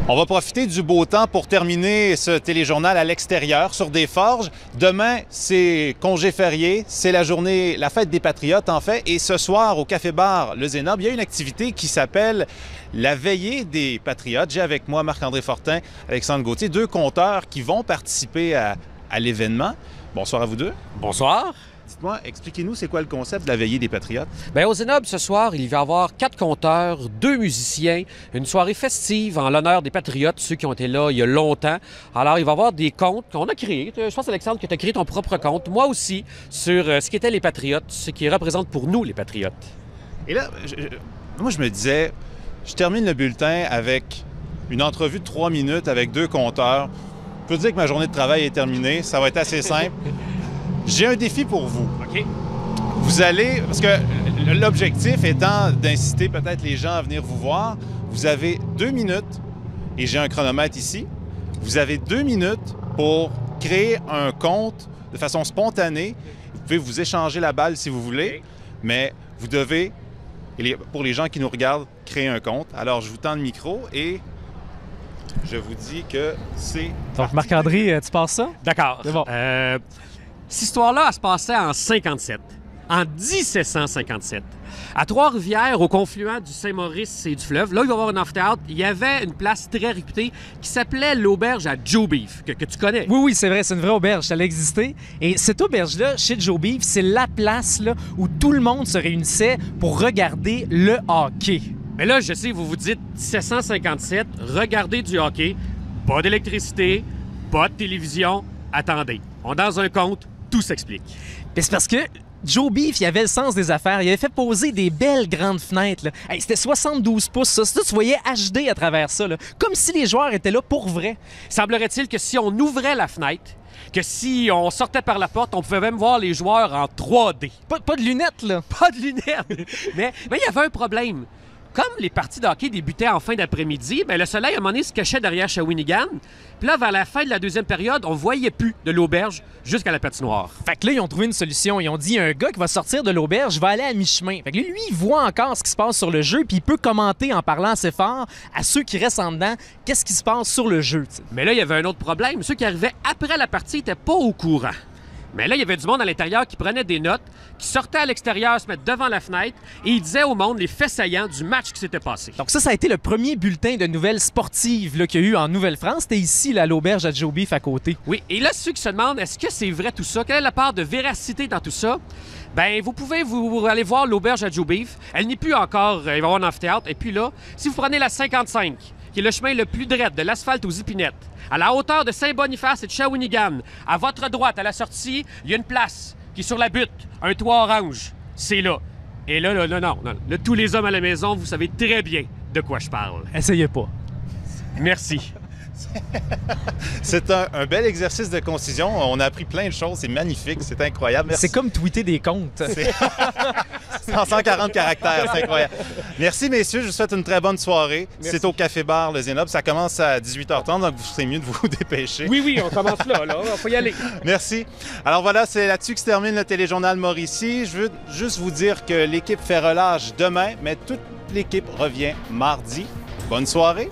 On va profiter du beau temps pour terminer ce téléjournal à l'extérieur, sur des forges. Demain, c'est congé férié, c'est la journée, la fête des Patriotes en fait. Et ce soir, au Café-Bar Le Zénob, il y a une activité qui s'appelle la Veillée des Patriotes. J'ai avec moi Marc-André Fortin, Alexandre Gauthier, deux conteurs qui vont participer à l'événement. Bonsoir à vous deux. Bonsoir. Dites-moi, expliquez-nous, c'est quoi le concept de la Veillée des Patriotes? Bien, au Zénob, ce soir, il va y avoir 4 conteurs, 2 musiciens, une soirée festive en l'honneur des Patriotes, ceux qui ont été là il y a longtemps. Alors, il va y avoir des contes qu'on a créés. Je pense, Alexandre, que tu as créé ton propre conte, moi aussi, sur ce qu'étaient les Patriotes, ce qui représente pour nous les Patriotes. Et là, moi, je me disais, je termine le bulletin avec une entrevue de 3 minutes avec 2 conteurs. Je peux dire que ma journée de travail est terminée. Ça va être assez simple. J'ai un défi pour vous. OK. Vous allez, parce que l'objectif étant d'inciter peut-être les gens à venir vous voir, vous avez 2 minutes, et j'ai un chronomètre ici, vous avez 2 minutes pour créer un conte de façon spontanée. Vous pouvez vous échanger la balle si vous voulez, mais vous devez, pour les gens qui nous regardent, créer un conte. Alors, je vous tends le micro et je vous dis que c'est... Donc, Marc-André, tu passes ça? D'accord. C'est bon. Cette histoire-là, elle se passait en 57, en 1757. À Trois-Rivières, au confluent du Saint-Maurice et du fleuve, là, il va y avoir un amphithéâtre. Il y avait une place très réputée qui s'appelait l'auberge à Joe Beef, que tu connais. Oui, c'est vrai, c'est une vraie auberge, ça existait. Et cette auberge-là, chez Joe Beef, c'est la place là, où tout le monde se réunissait pour regarder le hockey. Mais là, je sais, vous vous dites 1757, regardez du hockey, pas d'électricité, pas de télévision. Attendez, on est dans un conte, tout s'explique. Ben, c'est parce que Joe Beef, il avait le sens des affaires. Il avait fait poser des belles grandes fenêtres. Là. Hey, c'était 72 pouces, ça. Tu voyais HD à travers ça, là. Comme si les joueurs étaient là pour vrai. Semblerait-il que si on ouvrait la fenêtre, que si on sortait par la porte, on pouvait même voir les joueurs en 3D. Pas de lunettes, là. Pas de lunettes! mais il y avait un problème. Comme les parties de hockey débutaient en fin d'après-midi, bien, le soleil, à un moment donné, se cachait derrière Shawinigan. Puis là, vers la fin de la deuxième période, on voyait plus de l'auberge jusqu'à la patinoire. Fait que là, ils ont trouvé une solution. Ils ont dit, un gars qui va sortir de l'auberge va aller à mi-chemin. Fait que lui, il voit encore ce qui se passe sur le jeu, puis il peut commenter en parlant assez fort à ceux qui restent en dedans, qu'est-ce qui se passe sur le jeu. T'sais. Mais là, il y avait un autre problème. Ceux qui arrivaient après la partie n'étaient pas au courant. Mais là, il y avait du monde à l'intérieur qui prenait des notes, qui sortait à l'extérieur, se mettre devant la fenêtre, et il disait au monde les faits saillants du match qui s'était passé. Donc ça a été le premier bulletin de nouvelles sportives qu'il y a eu en Nouvelle-France. C'était ici, là, à l'auberge à Joe Beef à côté. Oui, et là, ceux qui se demandent, est-ce que c'est vrai tout ça? Quelle est la part de véracité dans tout ça? Bien, vous pouvez aller voir l'auberge à Joe Beef. Elle n'est plus encore, il va y avoir un amphithéâtre. Et puis là, si vous prenez la 55, qui est le chemin le plus droit de l'asphalte aux Épinettes, à la hauteur de Saint-Boniface et de Shawinigan, à votre droite, à la sortie, il y a une place qui est sur la butte, un toit orange. C'est là. Et là, non. Là, tous les hommes à la maison, vous savez très bien de quoi je parle. Essayez pas. Merci. C'est un bel exercice de concision. On a appris plein de choses. C'est magnifique. C'est incroyable. Merci. C'est comme tweeter des comptes. C'est en 140 caractères. C'est incroyable. Merci, messieurs. Je vous souhaite une très bonne soirée. C'est au Café-Bar Le Zénob. Ça commence à 18h30, donc vous serez mieux de vous dépêcher. Oui, on commence là. Il faut y aller. Merci. Alors voilà, c'est là-dessus que se termine le téléjournal Mauricie. Je veux juste vous dire que l'équipe fait relâche demain, mais toute l'équipe revient mardi. Bonne soirée.